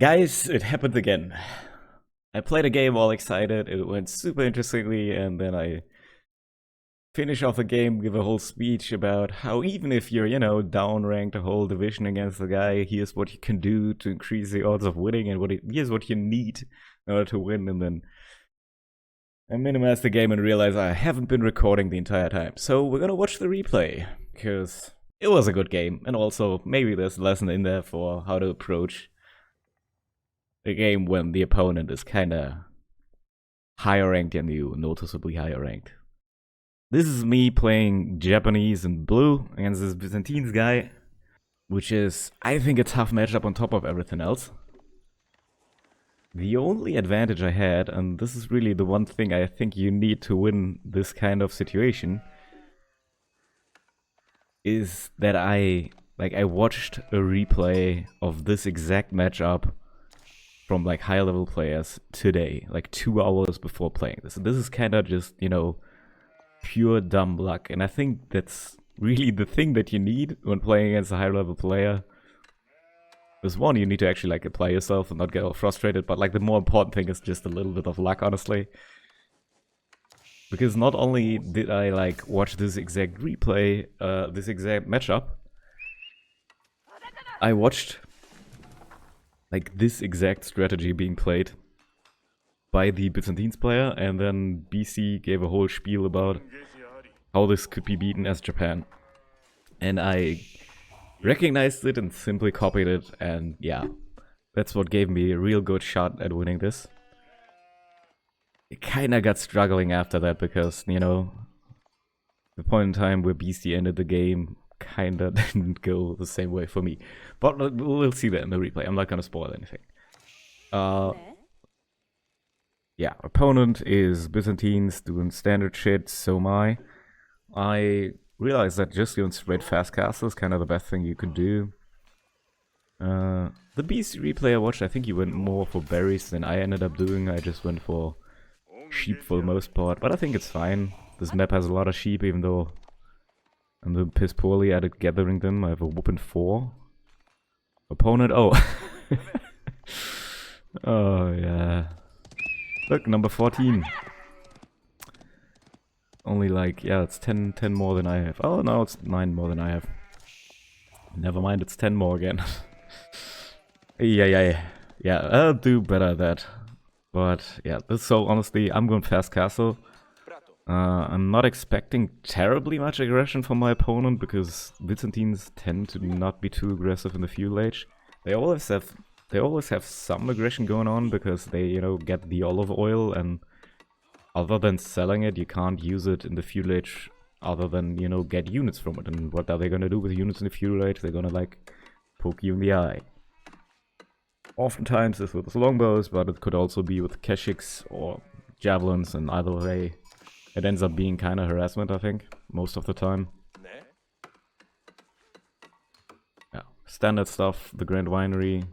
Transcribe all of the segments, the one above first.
Guys, it happened again. I played a game all excited, it went super interestingly, and then I finish off the game, give a whole speech about how even if you're, down ranked a whole division against the guy, here's what you can do to increase the odds of winning, and here's what you need in order to win, and then I minimize the game and realize I haven't been recording the entire time. So we're gonna watch the replay, because it was a good game, and also maybe there's a lesson in there for how to approach a game when the opponent is kinda higher ranked than you, noticeably higher ranked. This is me playing Japanese in blue against this Byzantines guy, which is, I think, a tough matchup on top of everything else. The only advantage I had, and this is really the one thing I think you need to win this kind of situation, is that I watched a replay of this exact matchup from like high level players today, like 2 hours before playing this. And this is kind of just, pure dumb luck. And I think that's really the thing that you need when playing against a high level player. There's one, you need to actually like apply yourself and not get all frustrated, but like the more important thing is just a little bit of luck, honestly. Because not only did I like watch this exact replay, this exact matchup, I watched like this exact strategy being played by the Byzantines player, and then BC gave a whole spiel about how this could be beaten as Japan. And I recognized it and simply copied it, and yeah, that's what gave me a real good shot at winning this. It kinda got struggling after that because, the point in time where BC ended the game kinda didn't go the same way for me. But we'll see that in the replay. I'm not gonna spoil anything. Yeah, opponent is Byzantines doing standard shit, so am I. I realized that just doing straight fast castle is kind of the best thing you could do. The BC replay I watched, I think he went more for berries than I ended up doing. I just went for sheep for the most part, but I think it's fine. This map has a lot of sheep, even though I'm doing piss poorly at gathering them. I have a whooping 4. Opponent, oh. Oh, yeah. Look, number 14. Only like, yeah, it's 10 more than I have. Oh, no, it's 9 more than I have. Never mind, it's 10 more again. Yeah, I'll do better at that. But yeah, so honestly, I'm going fast castle. I'm not expecting terribly much aggression from my opponent because Byzantines tend to not be too aggressive in the feudal age. They always have some aggression going on because they, get the olive oil, and other than selling it, you can't use it in the feudal age other than, get units from it. And what are they gonna do with units in the feudal age? They're gonna like poke you in the eye. Oftentimes it's with longbows, but it could also be with keshiks or javelins, and either way it ends up being kind of harassment, I think, most of the time. Yeah, standard stuff, the Grand Winery.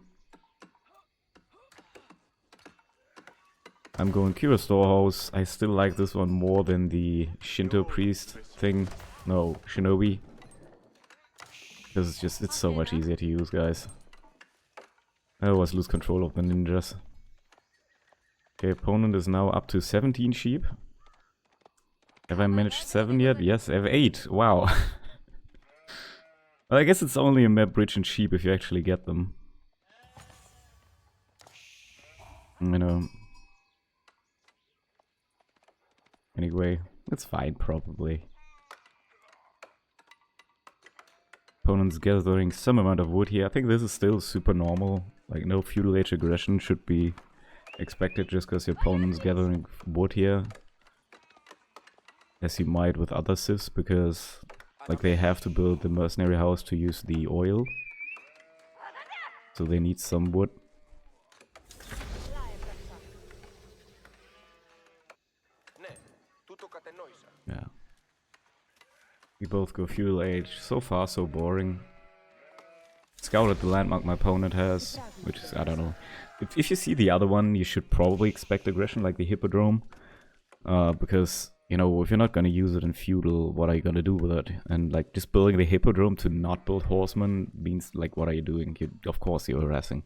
I'm going Kira Storehouse. I still like this one more than the Shinto Priest thing. No, Shinobi. Because it's so much easier to use, guys. I always lose control of the ninjas. Okay, opponent is now up to 17 sheep. Have I managed 7 yet? Yes, I have 8. Wow. Well, I guess it's only a map bridge and sheep if you actually get them. Anyway, it's fine, probably. Opponent's gathering some amount of wood here. I think this is still super normal. Like, no feudal age aggression should be expected just because your opponent's gathering wood here. As you might with other civs, because like they have to build the mercenary house to use the oil. So they need some wood. Yeah. We both go feudal age. So far, so boring. Scouted the landmark my opponent has, which is, I don't know. If you see the other one, you should probably expect aggression, like the Hippodrome. Because, if you're not gonna use it in feudal, what are you gonna do with it? And like, just building the Hippodrome to not build horsemen means, like, what are you doing? Of course you're harassing.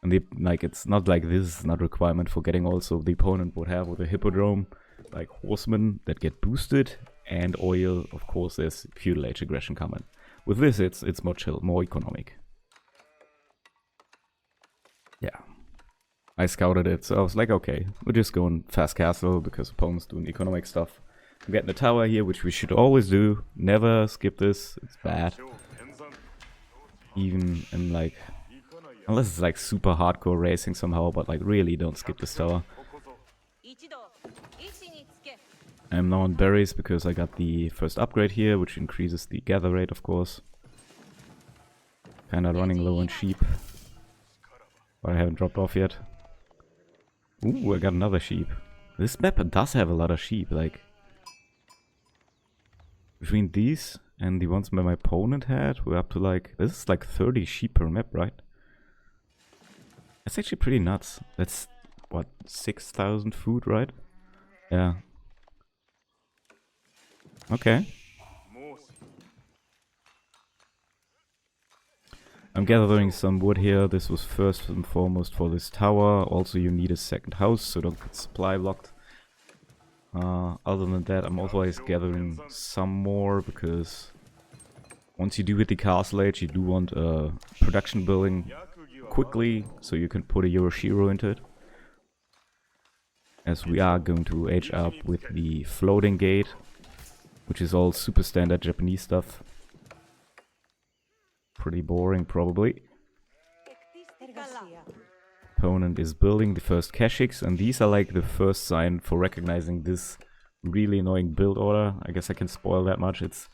And it's not like this is not a requirement for getting also the opponent would have with a hippodrome, like horsemen that get boosted, and oil, of course, there's feudal age aggression coming. With this, it's more chill, more economic. Yeah. I scouted it, so I was like, okay, we're just going fast castle because opponents doing economic stuff. I'm getting the tower here, which we should always do. Never skip this, it's bad. Even in like, unless it's like super hardcore racing somehow, but like really don't skip this tower. I'm now on berries because I got the first upgrade here, which increases the gather rate, of course. Kinda running low on sheep, but I haven't dropped off yet. Ooh, I got another sheep. This map does have a lot of sheep, like... Between these and the ones my opponent had, we're up to like... This is like 30 sheep per map, right? That's actually pretty nuts. That's, what, 6,000 food, right? Yeah. Okay. I'm gathering some wood here. This was first and foremost for this tower. Also, you need a second house, so don't get supply blocked. Other than that, I'm always gathering some more, because once you do hit the castle age, you do want a production building quickly, so you can put a Yoroshiro into it. As we are going to age up with the floating gate, which is all super standard Japanese stuff. Pretty boring, probably. Opponent is building the first Keshiks, and these are like the first sign for recognizing this really annoying build order. I guess I can spoil that much. It's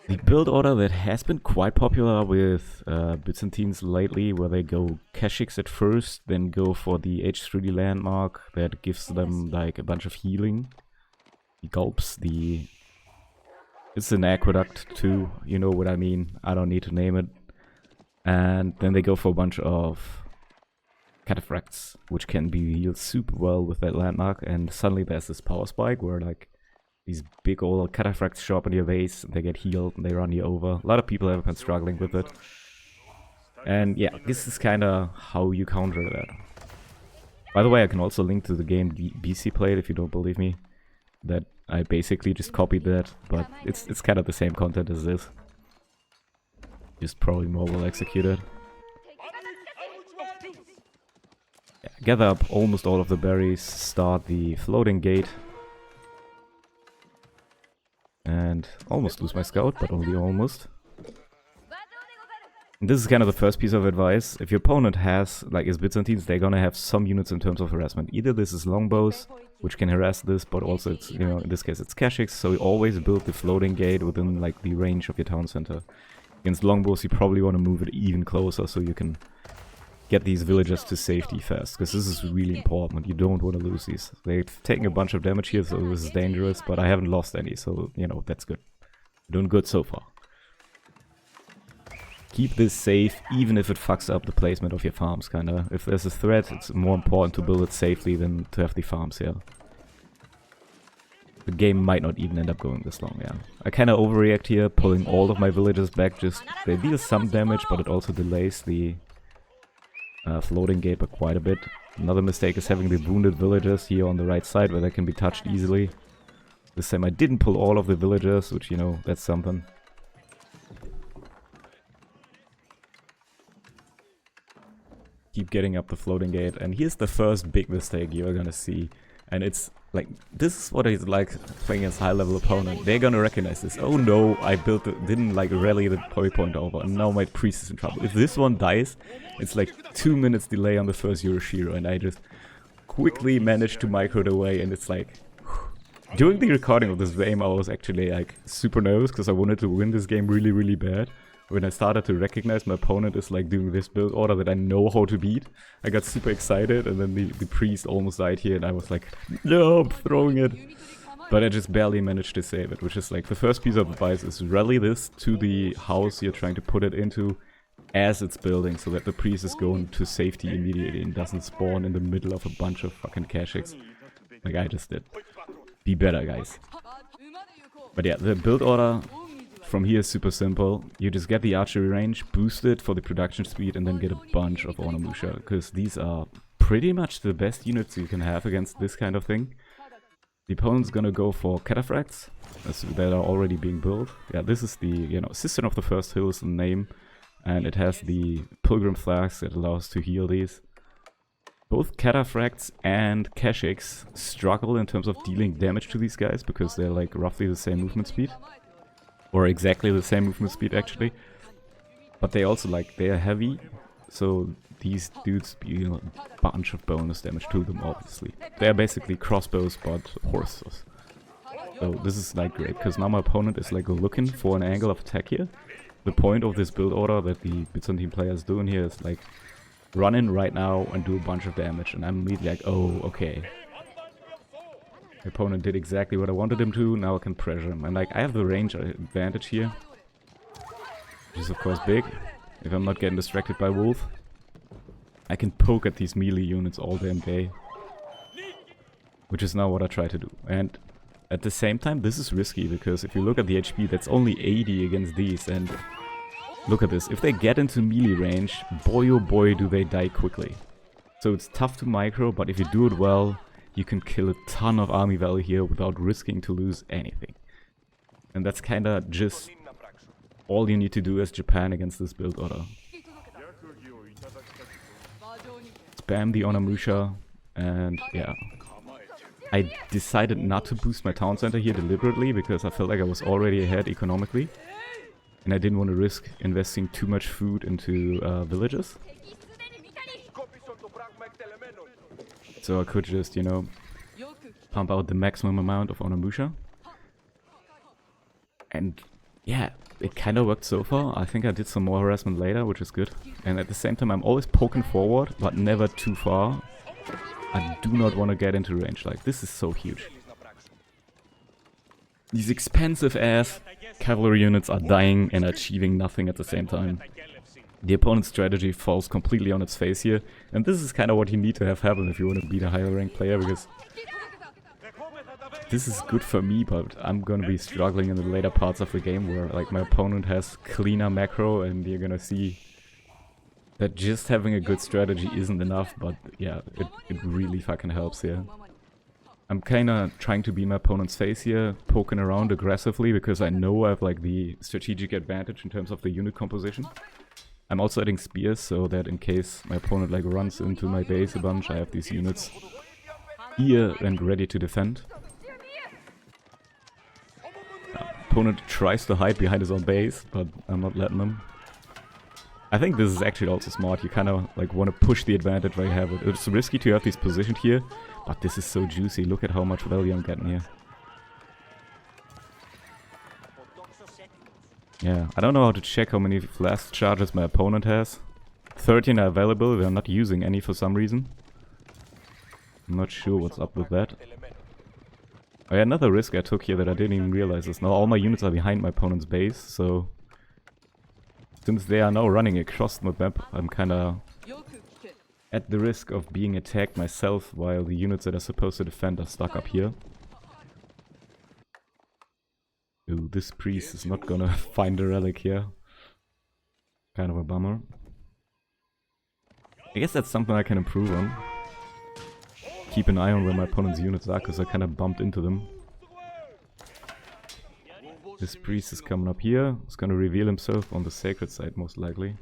the build order that has been quite popular with Byzantines lately, where they go Keshiks at first, then go for the H3D landmark that gives them like a bunch of healing. The gulps, it's an aqueduct too, you know what I mean, I don't need to name it. And then they go for a bunch of cataphracts, which can be healed super well with that landmark, and suddenly there's this power spike where like these big old cataphracts show up in your base, they get healed, and they run you over. A lot of people have been struggling with it. And yeah, this is kinda how you counter that. By the way, I can also link to the game BC played if you don't believe me. That I basically just copied that, but it's kind of the same content as this. Just probably more well executed. Yeah, gather up almost all of the berries, start the floating gate. And almost lose my scout, but only almost. And this is kind of the first piece of advice. If your opponent has, like is Byzantines, they're gonna have some units in terms of harassment. Either this is longbows, which can harass this, but also it's, you know, in this case it's Keshiks, so you always build the floating gate within like the range of your town center. Against longbows you probably want to move it even closer so you can get these villagers to safety fast, because this is really important. You don't want to lose these. They've taken a bunch of damage here, so this is dangerous, but I haven't lost any, so, you know, that's good. Doing good so far. Keep this safe, even if it fucks up the placement of your farms, kinda. If there's a threat, it's more important to build it safely than to have the farms here. The game might not even end up going this long, yeah. I kinda overreact here, pulling all of my villagers back. Just they deal some damage, but it also delays the floating gate by quite a bit. Another mistake is having the wounded villagers here on the right side, where they can be touched easily. This time I didn't pull all of the villagers, which, you know, that's something. Keep getting up the floating gate, and here's the first big mistake you're gonna see. And it's like, this is what it's like playing against high-level opponent. They're gonna recognize this. Oh no, I didn't like rally the point over, and now my priest is in trouble. If this one dies, it's like 2 minutes delay on the first Yoroshiro, and I just quickly managed to micro it away, and it's like... During the recording of this game, I was actually like super nervous, because I wanted to win this game really, really bad. When I started to recognize my opponent is like doing this build order that I know how to beat, I got super excited, and then the priest almost died here, and I was like, no, I'm throwing it. But I just barely managed to save it, which is like the first piece of advice is rally this to the house you're trying to put it into as it's building, so that the priest is going to safety immediately and doesn't spawn in the middle of a bunch of fucking Keshiks like I just did. Be better, guys. But yeah, the build order from here is super simple. You just get the archery range, boost it for the production speed, and then get a bunch of Onimusha, because these are pretty much the best units you can have against this kind of thing. The opponent's gonna go for cataphracts that are already being built. Yeah, this is the, you know, Cistern of the First Hill is the name, and it has the Pilgrim Flask that allows to heal these. Both cataphracts and Keshiks struggle in terms of dealing damage to these guys because they're like roughly the same movement speed. Or exactly the same movement speed actually. But they also like, they are heavy, so these dudes deal a bunch of bonus damage to them obviously. They're basically crossbows but horses. So this is like great, because now my opponent is like looking for an angle of attack here. The point of this build order that the Byzantine player is doing here is like run in right now and do a bunch of damage, and I'm immediately like, oh, okay. The opponent did exactly what I wanted him to, now I can pressure him. And like, I have the range advantage here, which is of course big. If I'm not getting distracted by Wolf, I can poke at these melee units all damn day. Which is now what I try to do. And at the same time, this is risky, because if you look at the HP, that's only 80 against these, and look at this, if they get into melee range, boy oh boy do they die quickly. So it's tough to micro, but if you do it well, you can kill a ton of army value here without risking to lose anything. And that's kinda just all you need to do as Japan against this build order. Spam the Onimusha, and yeah. I decided not to boost my town center here deliberately, because I felt like I was already ahead economically. And I didn't want to risk investing too much food into villages. So I could just, you know, pump out the maximum amount of Onimusha. And yeah, it kind of worked so far. I think I did some more harassment later, which is good. And at the same time, I'm always poking forward, but never too far. I do not want to get into range. Like, this is so huge. These expensive ass cavalry units are dying and achieving nothing at the same time. The opponent's strategy falls completely on its face here, and this is kind of what you need to have happen if you want to beat a higher ranked player, because this is good for me, but I'm gonna be struggling in the later parts of the game where like my opponent has cleaner macro, and you're gonna see that just having a good strategy isn't enough, but yeah, it really fucking helps here. I'm kinda trying to be my opponent's face here, poking around aggressively, because I know I have like the strategic advantage in terms of the unit composition. I'm also adding spears, so that in case my opponent like runs into my base a bunch, I have these units here and ready to defend. Opponent tries to hide behind his own base, but I'm not letting him. I think this is actually also smart. You kind of like want to push the advantage where you have it. It's risky to have these positioned here, but this is so juicy. Look at how much value I'm getting here. Yeah, I don't know how to check how many flask charges my opponent has. 13 are available, they're not using any for some reason. I'm not sure what's up with that. Oh yeah, another risk I took here that I didn't even realize is now all my units are behind my opponent's base, so since they are now running across the map, I'm kinda at the risk of being attacked myself while the units that are supposed to defend are stuck up here. Ooh, this priest is not gonna find a relic here. Kind of a bummer. I guess that's something I can improve on. Keep an eye on where my opponent's units are, because I kinda bumped into them. This priest is coming up here. He's gonna reveal himself on the sacred side, most likely.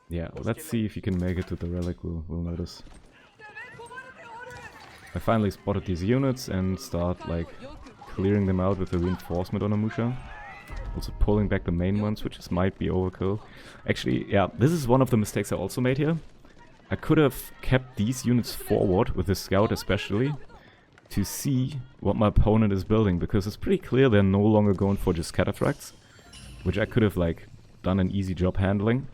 Yeah, let's see if he can make it to the relic. We'll notice. I finally spotted these units and start like clearing them out with the reinforcement on Onimusha. Also pulling back the main ones, which might be overkill. Actually, yeah, this is one of the mistakes I also made here. I could have kept these units forward, with the scout especially, to see what my opponent is building, because it's pretty clear they're no longer going for just cataphracts, which I could have like done an easy job handling.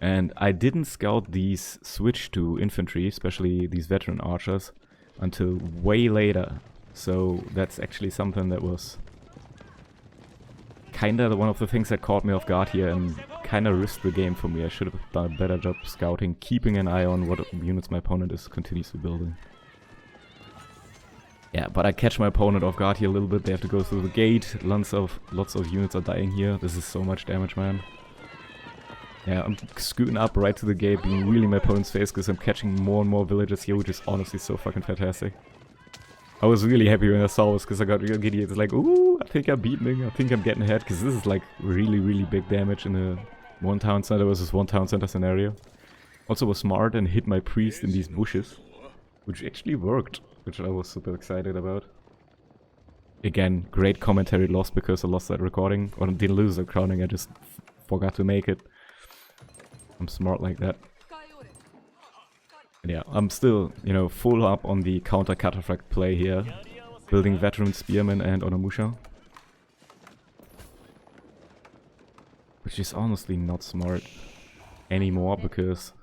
And I didn't scout these switch to infantry, especially these veteran archers, until way later. So that's actually something that was kinda one of the things that caught me off guard here and kinda risked the game for me. I should have done a better job scouting, keeping an eye on what units my opponent is continuously building. Yeah, but I catch my opponent off guard here a little bit. They have to go through the gate. Lots of units are dying here. This is so much damage, man. Yeah, I'm scooting up right to the gate, being really in my opponent's face because I'm catching more and more villagers here, which is honestly so fucking fantastic. I was really happy when I saw this because I got real giddy. It's like, ooh, I think I'm beating, I think I'm getting ahead, because this is like really, really big damage in a one town center versus one town center scenario. Also was smart and hit my priest in these bushes, which actually worked, which I was super excited about. Again, great commentary loss because I lost that recording, or didn't lose the recording, I just forgot to make it. I'm smart like that. And yeah, I'm still, you know, full up on the counter cataphract play here, building veteran spearmen and Onimusha. Which is honestly not smart anymore because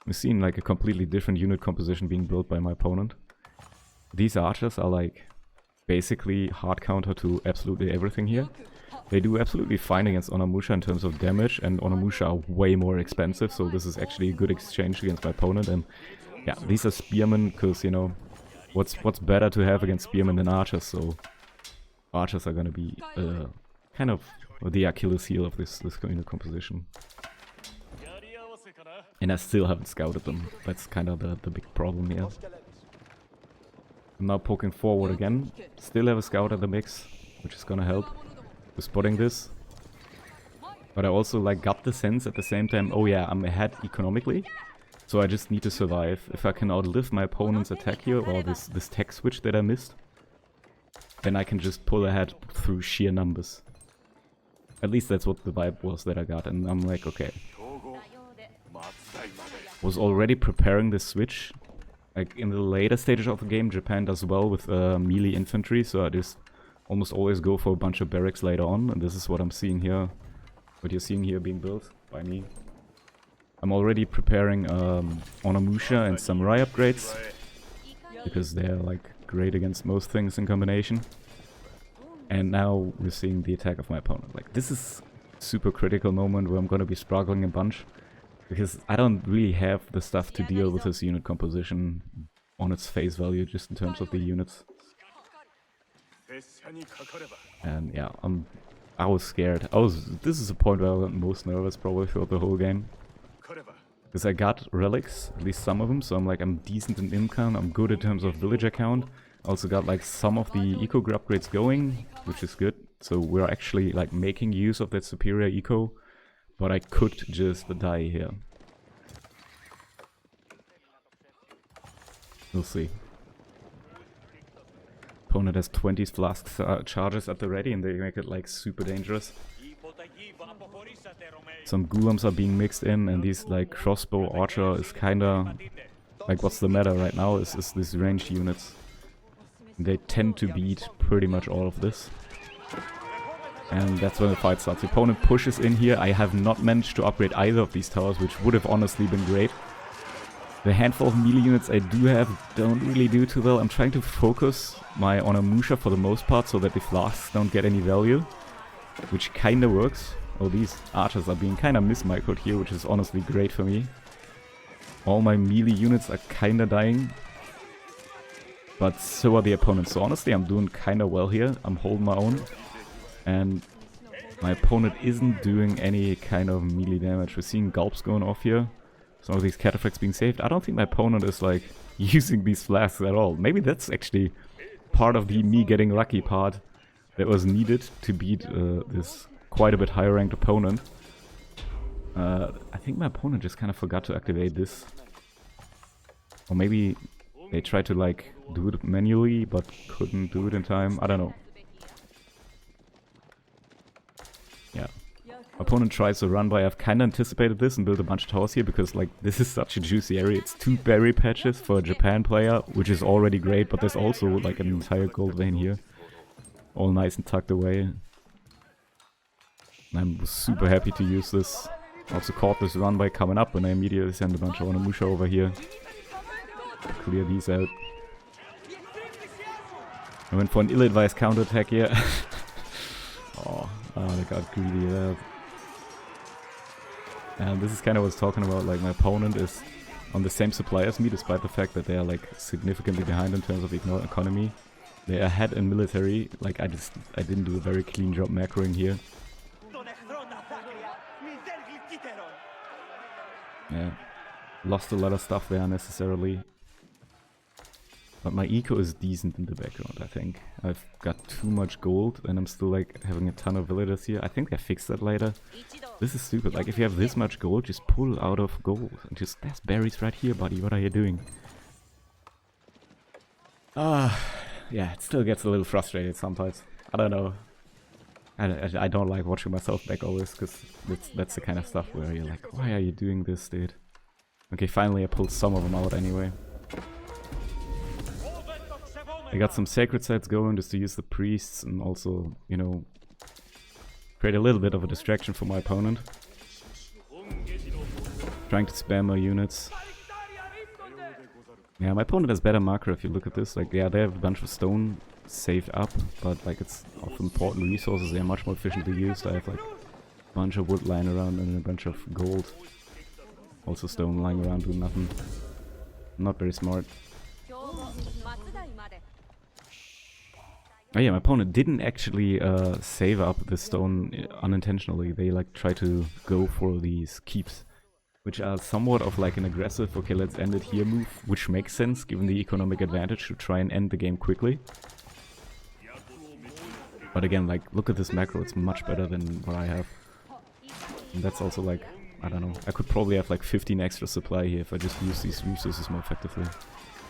we've seen like a completely different unit composition being built by my opponent. These archers are like basically hard counter to absolutely everything here. They do absolutely fine against Onimusha in terms of damage, and Onimusha are way more expensive, so this is actually a good exchange against my opponent. And yeah, these are spearmen, because, you know, what's better to have against spearmen than archers, so archers are gonna be kind of the Achilles heel of this unit composition. And I still haven't scouted them, that's kind of the big problem here. I'm now poking forward again, still have a scout at the mix, which is gonna help with spotting this. But I also like got the sense at the same time, oh yeah, I'm ahead economically, so I just need to survive. If I can outlive my opponent's attack here, or this tech switch that I missed, then I can just pull ahead through sheer numbers. At least that's what the vibe was that I got, and I'm like, okay. Was already preparing this switch. Like in the later stages of the game, Japan does well with melee infantry, so I just almost always go for a bunch of barracks later on, and this is what I'm seeing here. What you're seeing here being built by me. I'm already preparing Onimusha and Samurai upgrades, because they're like great against most things in combination. And now we're seeing the attack of my opponent. Like, this is a super critical moment where I'm gonna be struggling a bunch, because I don't really have the stuff to deal with this unit composition on its face value, just in terms of the units. And yeah, I was scared. This is the point where I got most nervous probably throughout the whole game. Because I got relics, at least some of them, so I'm like, I'm decent in income, I'm good in terms of villager count. Also got like some of the eco upgrades going, which is good. So we're actually like making use of that superior eco, but I could just die here. We'll see. Opponent has 20 flask charges at the ready, and they make it like super dangerous. Some golems are being mixed in, and these like crossbow archer is kinda like, what's the matter right now is these ranged units. They tend to beat pretty much all of this. And that's when the fight starts. The opponent pushes in here. I have not managed to upgrade either of these towers, which would have honestly been great. The handful of melee units I do have don't really do too well. I'm trying to focus my Onimusha for the most part so that the flasks don't get any value, which kinda works. Oh, these archers are being kinda mismicroed here, which is honestly great for me. All my melee units are kinda dying, but so are the opponents. So honestly, I'm doing kinda well here. I'm holding my own, and my opponent isn't doing any kind of melee damage. We're seeing gulps going off here. Some of these cataphracts being saved. I don't think my opponent is like using these flasks at all. Maybe that's actually part of the me getting lucky part that was needed to beat this quite a bit higher ranked opponent. I think my opponent just kind of forgot to activate this. Or maybe they tried to like do it manually but couldn't do it in time. I don't know. Yeah. Opponent tries to run by. I've kind of anticipated this and built a bunch of towers here because like this is such a juicy area. It's 2 berry patches for a Japan player, which is already great, but there's also like an entire gold vein here. All nice and tucked away. I'm super happy to use this. Also caught this run by coming up, and I immediately send a bunch of Onimusha over here to clear these out. I went for an ill-advised counterattack here. Oh, they got greedy there. And this is kind of what I was talking about, like my opponent is on the same supply as me, despite the fact that they are like significantly behind in terms of economy. They are ahead in military. Like I didn't do a very clean job macroing here. Yeah, lost a lot of stuff there unnecessarily. But my eco is decent in the background, I think. I've got too much gold and I'm still like having a ton of villagers here. I think they fix that later. This is stupid. Like if you have this much gold, just pull out of gold. And just, there's berries right here, buddy. What are you doing? Yeah, it still gets a little frustrated sometimes. I don't know. I don't like watching myself back always, because that's the kind of stuff where you're like, why are you doing this, dude? Okay, finally I pulled some of them out anyway. I got some sacred sites going just to use the priests and also, you know, create a little bit of a distraction for my opponent. Trying to spam my units. Yeah, my opponent has better macro if you look at this. Like, yeah, they have a bunch of stone saved up, but like it's of important resources. They are much more efficiently used. I have like a bunch of wood lying around and a bunch of gold. Also stone lying around doing nothing. Not very smart. Oh yeah, my opponent didn't actually save up the stone unintentionally. They like try to go for these keeps, which are somewhat of like an aggressive, okay, let's end it here move, which makes sense given the economic advantage to try and end the game quickly. But again, like, look at this macro, it's much better than what I have. And that's also like, I don't know, I could probably have like 15 extra supply here if I just use these resources more effectively.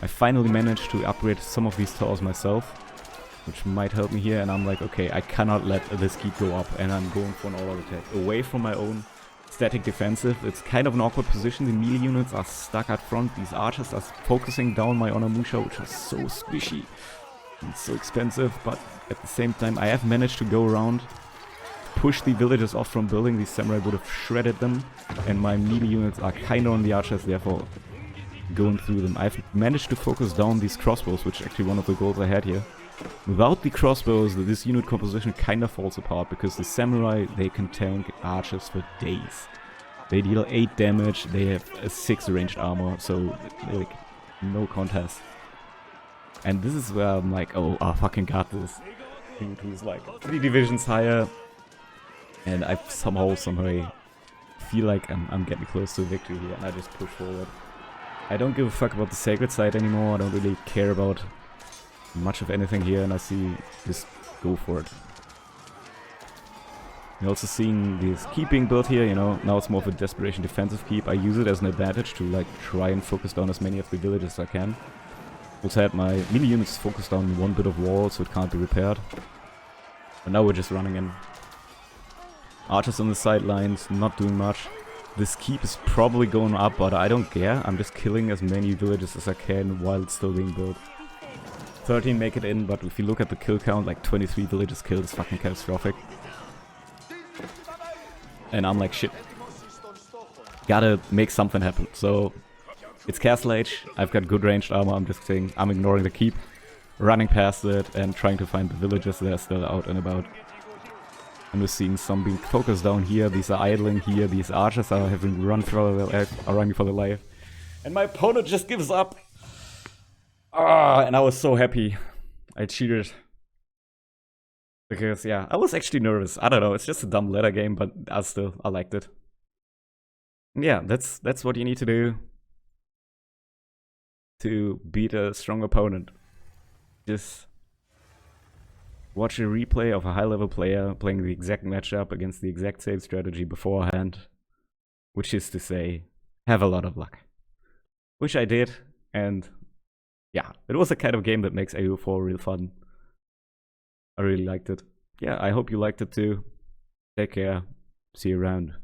I finally managed to upgrade some of these towers myself, which might help me here, and I'm like, okay, I cannot let this keep go up, and I'm going for an all-out attack. Away from my own static defensive, it's kind of an awkward position. The melee units are stuck at front, these archers are focusing down my Onamusha, which is so squishy and so expensive, but at the same time I have managed to go around, push the villagers off from building. These samurai would have shredded them, and my melee units are kind of on the archers, therefore going through them. I've managed to focus down these crossbows, which is actually one of the goals I had here. Without the crossbows, this unit composition kind of falls apart, because the samurai, they can tank archers for days. They deal 8 damage, they have a 6 ranged armor, so like no contest. And this is where I'm like, oh, I fucking got this. Who's like 3 divisions higher, and I somehow feel like I'm getting close to a victory here, and I just push forward. I don't give a fuck about the sacred site anymore. I don't really care about much of anything here, and I see just go for it. You're also seeing this keep being built here, you know, now it's more of a desperation defensive keep. I use it as an advantage to like try and focus down as many of the villages as I can. Also had my melee units focused on one bit of wall, so it can't be repaired. But now we're just running in. Archers on the sidelines, not doing much. This keep is probably going up, but I don't care. I'm just killing as many villages as I can while it's still being built. 13 make it in, but if you look at the kill count, like 23 villages killed is fucking catastrophic. And I'm like, shit. Gotta make something happen. So, it's Castle Age. I've got good ranged armor. I'm just saying, I'm ignoring the keep, running past it, and trying to find the villages that are still out and about. I'm just seeing some being focused down here. These are idling here. These archers are having run for their life. And my opponent just gives up. Ah, and I was so happy. I cheated. Because, yeah, I was actually nervous. I don't know, it's just a dumb ladder game, but I liked it. Yeah, that's what you need to do to beat a strong opponent. Just watch a replay of a high-level player playing the exact matchup against the exact same strategy beforehand. Which is to say, have a lot of luck. Which I did, and yeah, it was a kind of game that makes AO4 real fun. I really liked it. Yeah, I hope you liked it too. Take care. See you around.